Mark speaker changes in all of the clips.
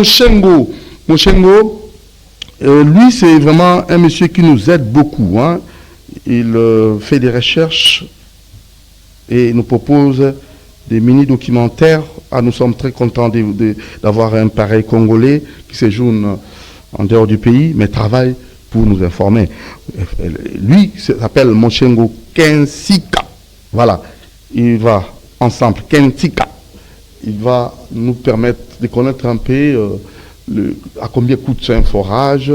Speaker 1: Mochengo, Mochengo, lui, c'est vraiment un monsieur qui nous aide beaucoup, hein. Il fait des recherches et nous propose des mini-documentaires. Ah, nous sommes très contents d'avoir un pareil Congolais qui séjourne en dehors du pays, mais travaille pour nous informer. Lui s'appelle Mochengo Kensika. Voilà, il va ensemble, Kensika. Il va nous permettre de connaître un peu à combien coûte un forage,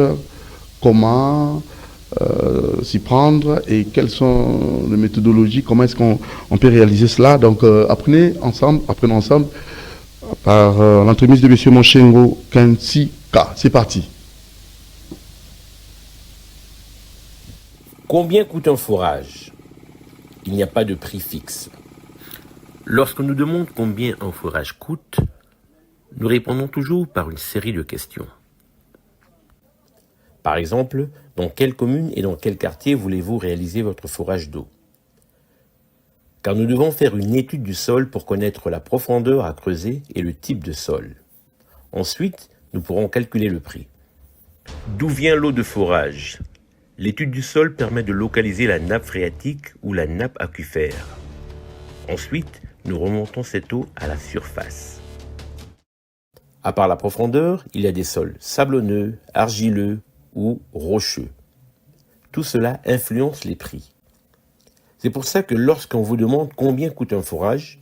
Speaker 1: comment s'y prendre et quelles sont les méthodologies, comment est-ce qu'on peut réaliser cela. Donc apprenons ensemble par l'entremise de M. Mochengo Kensika. C'est parti.
Speaker 2: Combien coûte un forage? Il n'y a pas de prix fixe. Lorsqu'on nous demande combien un forage coûte, nous répondons toujours par une série de questions. Par exemple, dans quelle commune et dans quel quartier voulez-vous réaliser votre forage d'eau? Car nous devons faire une étude du sol pour connaître la profondeur à creuser et le type de sol. Ensuite, nous pourrons calculer le prix. D'où vient l'eau de forage? L'étude du sol permet de localiser la nappe phréatique ou la nappe aquifère. Ensuite, nous remontons cette eau à la surface. À part la profondeur, il y a des sols sablonneux, argileux ou rocheux. Tout cela influence les prix. C'est pour ça que lorsqu'on vous demande combien coûte un forage,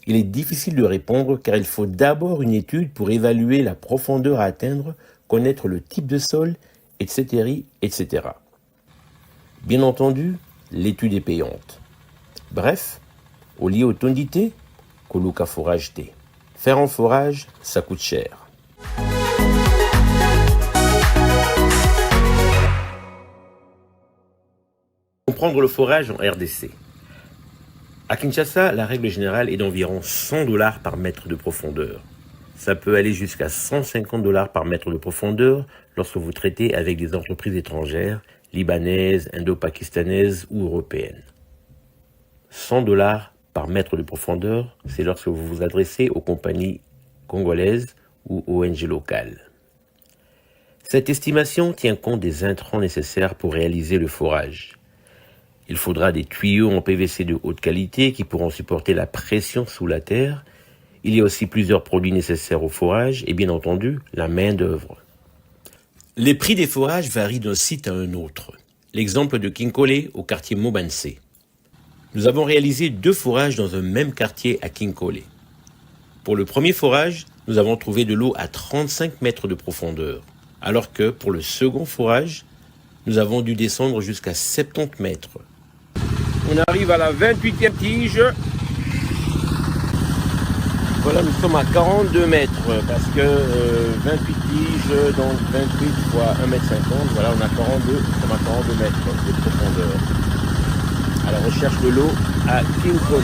Speaker 2: il est difficile de répondre car il faut d'abord une étude pour évaluer la profondeur à atteindre, connaître le type de sol, etc., etc. Bien entendu, l'étude est payante. Bref, au lieu tondité, koluka forage té. Faire un forage, ça coûte cher. Comprendre le forage en RDC. À Kinshasa, la règle générale est d'environ $100 par mètre de profondeur. Ça peut aller jusqu'à $150 par mètre de profondeur lorsque vous traitez avec des entreprises étrangères, libanaises, indo-pakistanaises ou européennes. $100 par mètre de profondeur, c'est lorsque vous vous adressez aux compagnies congolaises ou ONG locales. Cette estimation tient compte des intrants nécessaires pour réaliser le forage. Il faudra des tuyaux en PVC de haute qualité qui pourront supporter la pression sous la terre. Il y a aussi plusieurs produits nécessaires au forage et bien entendu la main-d'œuvre. Les prix des forages varient d'un site à un autre. L'exemple de Kinkole au quartier Mobanse. Nous avons réalisé 2 forages dans un même quartier à Kinkole. Pour le premier forage, nous avons trouvé de l'eau à 35 mètres de profondeur, alors que pour le second forage, nous avons dû descendre jusqu'à 70 mètres. On arrive à la 28e tige. Voilà, nous sommes à 42 mètres parce que 28 tiges, donc 28 fois 1,50 m, voilà, on a 42, nous sommes à 42 mètres de profondeur. À la recherche de l'eau à Kinkole.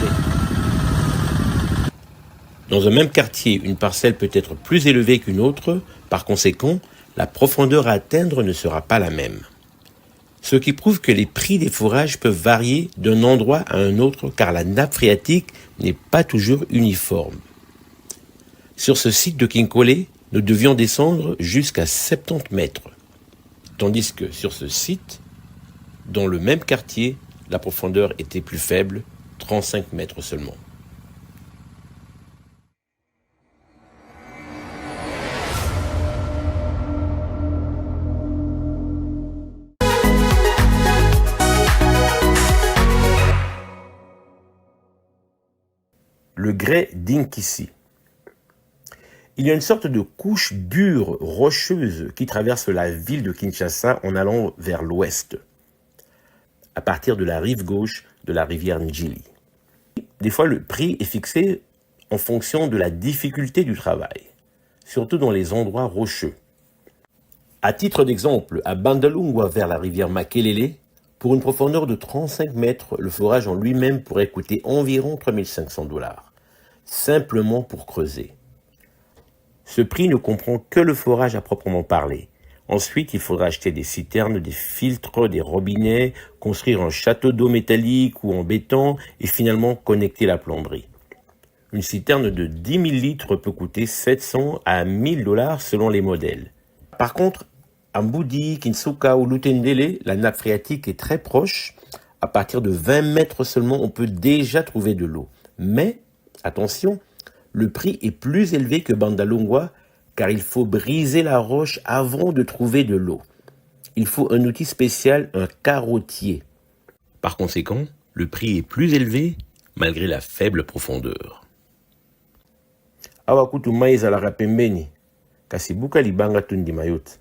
Speaker 2: Dans un même quartier, une parcelle peut être plus élevée qu'une autre, par conséquent, la profondeur à atteindre ne sera pas la même. Ce qui prouve que les prix des forages peuvent varier d'un endroit à un autre car la nappe phréatique n'est pas toujours uniforme. Sur ce site de Kinkole, nous devions descendre jusqu'à 70 mètres, tandis que sur ce site, dans le même quartier, la profondeur était plus faible, 35 mètres seulement. Le grès d'Inkisi. Il y a une sorte de couche dure, rocheuse, qui traverse la ville de Kinshasa en allant vers l'ouest, à partir de la rive gauche de la rivière Njili. Des fois, le prix est fixé en fonction de la difficulté du travail, surtout dans les endroits rocheux. À titre d'exemple, à Bandalungwa vers la rivière Makelele, pour une profondeur de 35 mètres, le forage en lui-même pourrait coûter environ $3 500, simplement pour creuser. Ce prix ne comprend que le forage à proprement parler. Ensuite, il faudra acheter des citernes, des filtres, des robinets, construire un château d'eau métallique ou en béton et finalement connecter la plomberie. Une citerne de 10 000 litres peut coûter 700 à 1000 dollars selon les modèles. Par contre, à Mbudi, Kinsuka ou Lutendele, la nappe phréatique est très proche. À partir de 20 mètres seulement, on peut déjà trouver de l'eau. Mais, attention, le prix est plus élevé que Bandalungwa car il faut briser la roche avant de trouver de l'eau. Il faut un outil spécial, un carottier. Par conséquent, le prix est plus élevé malgré la faible profondeur. Awa kutu mai ezalaka pembeni, kasi buka libanga tondima yo te.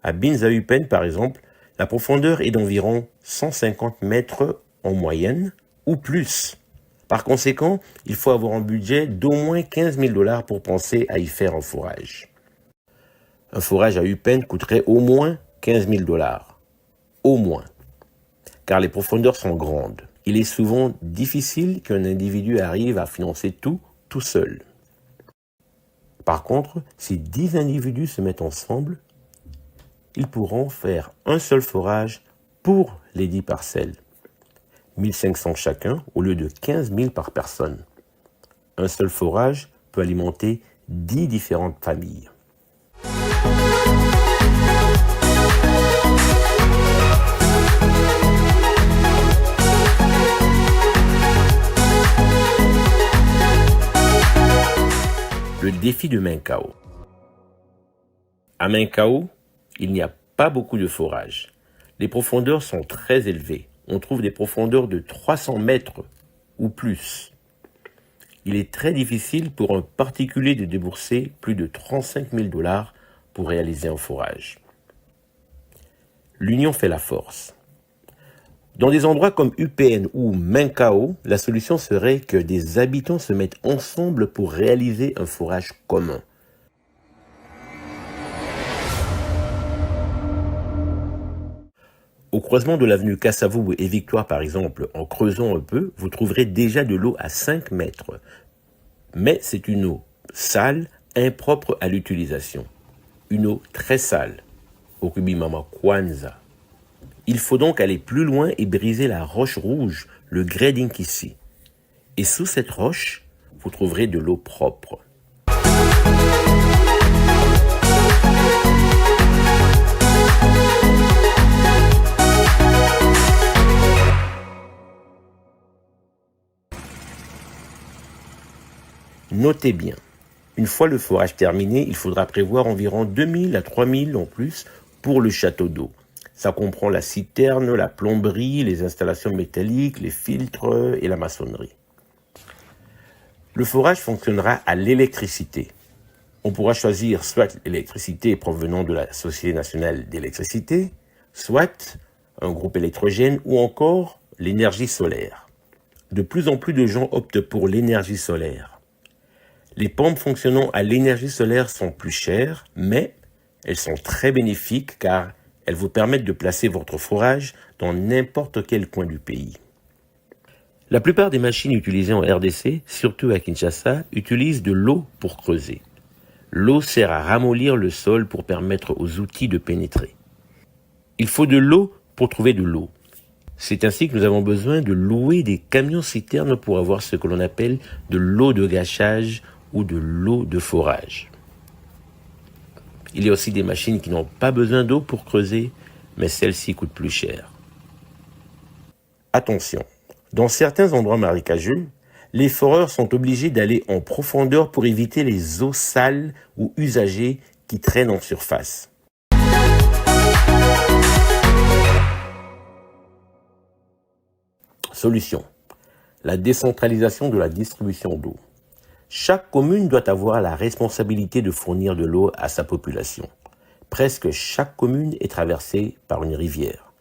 Speaker 2: À Binza-Upen, par exemple, la profondeur est d'environ 150 mètres en moyenne ou plus. Par conséquent, il faut avoir un budget d'au moins 15 000 dollars pour penser à y faire un forage. Un forage à Upen coûterait au moins 15 000 dollars. Au moins. Car les profondeurs sont grandes. Il est souvent difficile qu'un individu arrive à financer tout seul. Par contre, si 10 individus se mettent ensemble, ils pourront faire un seul forage pour les 10 parcelles. 1500 chacun au lieu de 15 000 par personne. Un seul forage peut alimenter 10 différentes familles. Le défi de Minqao. À Minqao, il n'y a pas beaucoup de forages. Les profondeurs sont très élevées. On trouve des profondeurs de 300 mètres ou plus. Il est très difficile pour un particulier de débourser plus de 35 000 dollars pour réaliser un forage. L'union fait la force. Dans des endroits comme UPN ou Minqao, la solution serait que des habitants se mettent ensemble pour réaliser un forage commun. Au croisement de l'avenue Kassavou et Victoire, par exemple, en creusant un peu, vous trouverez déjà de l'eau à 5 mètres. Mais c'est une eau sale, impropre à l'utilisation. Une eau très sale. Okubi Mama Kwanza. Il faut donc aller plus loin et briser la roche rouge, le grès d'Inkisi. Et sous cette roche, vous trouverez de l'eau propre. Notez bien, une fois le forage terminé, il faudra prévoir environ 2000 à 3000 en plus pour le château d'eau. Ça comprend la citerne, la plomberie, les installations métalliques, les filtres et la maçonnerie. Le forage fonctionnera à l'électricité. On pourra choisir soit l'électricité provenant de la Société nationale d'électricité, soit un groupe électrogène ou encore l'énergie solaire. De plus en plus de gens optent pour l'énergie solaire. Les pompes fonctionnant à l'énergie solaire sont plus chères, mais elles sont très bénéfiques car elles vous permettent de placer votre forage dans n'importe quel coin du pays. La plupart des machines utilisées en RDC, surtout à Kinshasa, utilisent de l'eau pour creuser. L'eau sert à ramollir le sol pour permettre aux outils de pénétrer. Il faut de l'eau pour trouver de l'eau. C'est ainsi que nous avons besoin de louer des camions-citernes pour avoir ce que l'on appelle de l'eau de gâchage ou de l'eau de forage. Il y a aussi des machines qui n'ont pas besoin d'eau pour creuser, mais celles-ci coûtent plus cher. Attention, dans certains endroits marécageux, les foreurs sont obligés d'aller en profondeur pour éviter les eaux sales ou usagées qui traînent en surface. Solution. La décentralisation de la distribution d'eau. Chaque commune doit avoir la responsabilité de fournir de l'eau à sa population. Presque chaque commune est traversée par une rivière.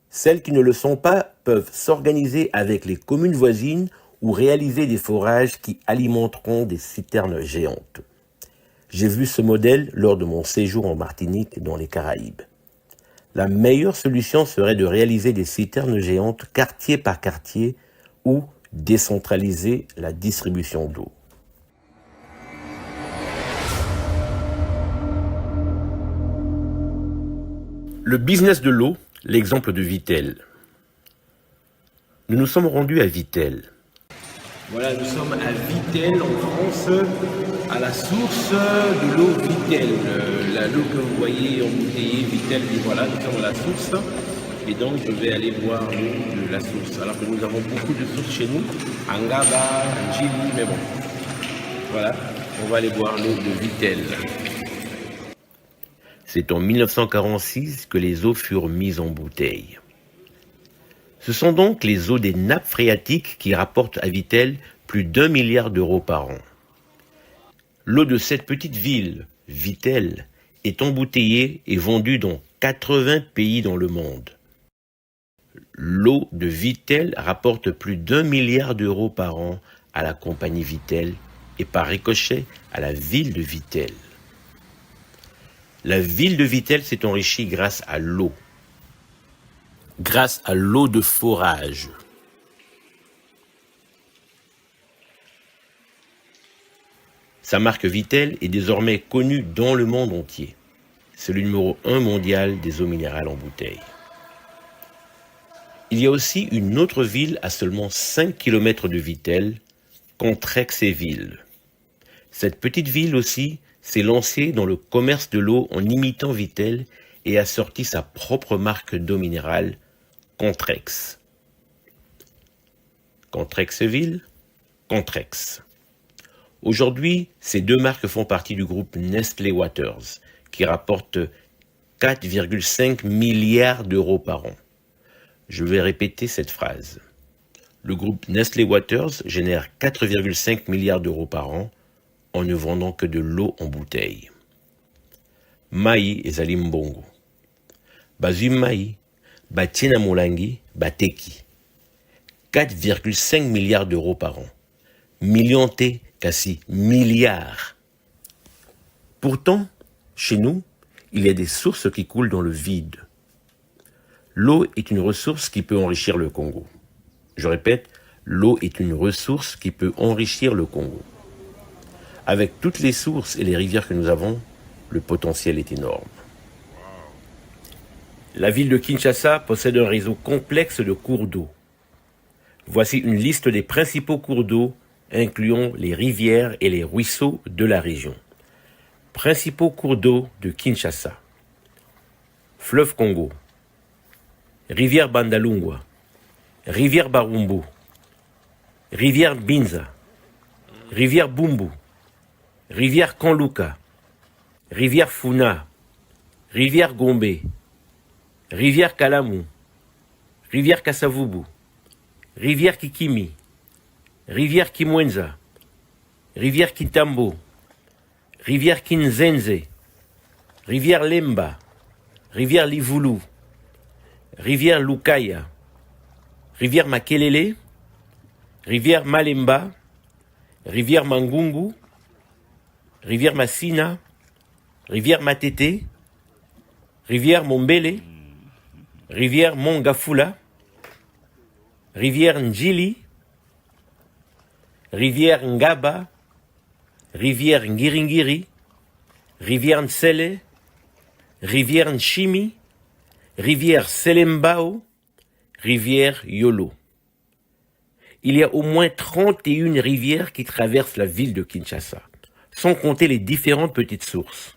Speaker 2: Celles qui ne le sont pas peuvent s'organiser avec les communes voisines ou réaliser des forages qui alimenteront des citernes géantes. J'ai vu ce modèle lors de mon séjour en Martinique dans les Caraïbes. La meilleure solution serait de réaliser des citernes géantes quartier par quartier ou décentraliser la distribution d'eau. Le business de l'eau, l'exemple de Vitel. Nous nous sommes rendus à Vittel.
Speaker 3: Voilà, nous sommes à Vittel, en France, à la source de l'eau Vittel. L'eau que vous voyez embouteillée, Vittel, et voilà, nous sommes à la source. Et donc, je vais aller boire l'eau de la source. Alors que nous avons beaucoup de sources chez nous, Angaba, Njili, mais bon. Voilà, on va aller boire l'eau de Vittel.
Speaker 2: C'est en 1946 que les eaux furent mises en bouteille. Ce sont donc les eaux des nappes phréatiques qui rapportent à Vittel plus d'1 milliard d'euros par an. L'eau de cette petite ville, Vittel, est embouteillée et vendue dans 80 pays dans le monde. L'eau de Vittel rapporte plus d'1 milliard d'euros par an à la compagnie Vittel et par ricochet à la ville de Vittel. La ville de Vittel s'est enrichie grâce à l'eau. Grâce à l'eau de forage. Sa marque Vittel est désormais connue dans le monde entier. C'est le numéro 1 mondial des eaux minérales en bouteille. Il y a aussi une autre ville à seulement 5 km de Vittel, Contrexéville. Cette petite ville aussi s'est lancée dans le commerce de l'eau en imitant Vittel et a sorti sa propre marque d'eau minérale, Contrex. Contrexéville, Contrex. Aujourd'hui, ces deux marques font partie du groupe Nestlé Waters, qui rapporte 4,5 milliards d'euros par an. Je vais répéter cette phrase. Le groupe Nestlé Waters génère 4,5 milliards d'euros par an en ne vendant que de l'eau en bouteille. Mai ezali mbongo. Bazui mai, batina molangi, bateki. 4,5 milliards d'euros par an. Million T, kasi milliards. Pourtant, chez nous, il y a des sources qui coulent dans le vide. L'eau est une ressource qui peut enrichir le Congo. Je répète, l'eau est une ressource qui peut enrichir le Congo. Avec toutes les sources et les rivières que nous avons, le potentiel est énorme. La ville de Kinshasa possède un réseau complexe de cours d'eau. Voici une liste des principaux cours d'eau, incluant les rivières et les ruisseaux de la région. Principaux cours d'eau de Kinshasa. Fleuve Congo. Rivière Bandalungwa. Rivière Barumbu. Rivière Binza. Rivière Bumbu. Rivière Kanluka. Rivière Funa. Rivière Gombe. Rivière Kalamu. Rivière Kasavubu. Rivière Kikimi. Rivière Kimwenza. Rivière Kintambo. Rivière Kinzenze. Rivière Lemba. Rivière Livulu. Rivière Lukaya. Rivière Makelele. Rivière Malemba. Rivière Mangungu. Rivière Massina. Rivière Matete. Rivière Mombele. Rivière Mongafula. Rivière Njili. Rivière Ngaba. Rivière Ngiringiri. Rivière Nsele. Rivière Nchimi. Rivière Selembao. Rivière Yolo. Il y a au moins 31 rivières qui traversent la ville de Kinshasa, sans compter les différentes petites sources.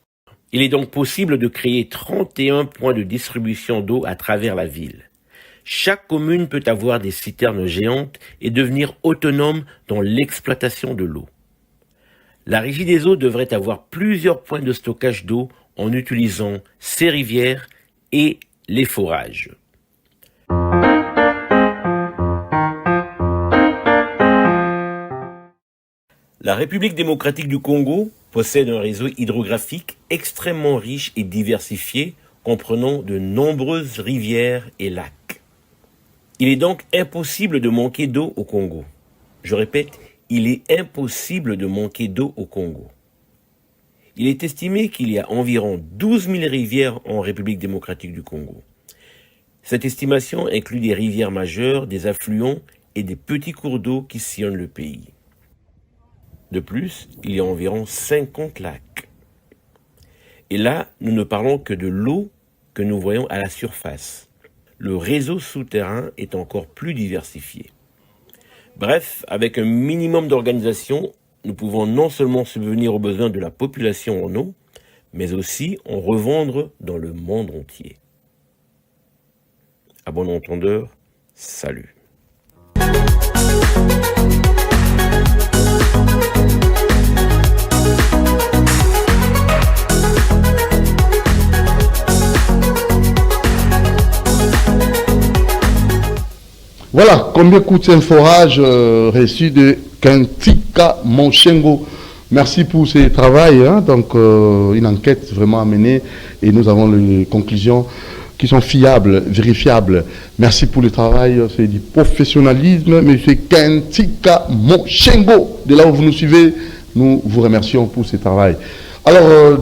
Speaker 2: Il est donc possible de créer 31 points de distribution d'eau à travers la ville. Chaque commune peut avoir des citernes géantes et devenir autonome dans l'exploitation de l'eau. La Régie des eaux devrait avoir plusieurs points de stockage d'eau en utilisant ces rivières et les forages. La République démocratique du Congo possède un réseau hydrographique extrêmement riche et diversifié, comprenant de nombreuses rivières et lacs. Il est donc impossible de manquer d'eau au Congo. Je répète, il est impossible de manquer d'eau au Congo. Il est estimé qu'il y a environ 12 000 rivières en République démocratique du Congo. Cette estimation inclut des rivières majeures, des affluents et des petits cours d'eau qui sillonnent le pays. De plus, il y a environ 50 lacs. Et là, nous ne parlons que de l'eau que nous voyons à la surface. le réseau souterrain est encore plus diversifié. Bref, avec un minimum d'organisation, nous pouvons non seulement subvenir aux besoins de la population en eau, mais aussi en revendre dans le monde entier. À bon entendeur, salut.
Speaker 1: Voilà, combien coûte un forage reçu de Kantika Monchengo. Merci pour ce travail. Hein. Donc, une enquête vraiment à mener et nous avons les conclusions qui sont fiables, vérifiables. Merci pour le travail, c'est du professionnalisme. Monsieur Kantika Monchengo, de là où vous nous suivez, nous vous remercions pour ce travail. Alors,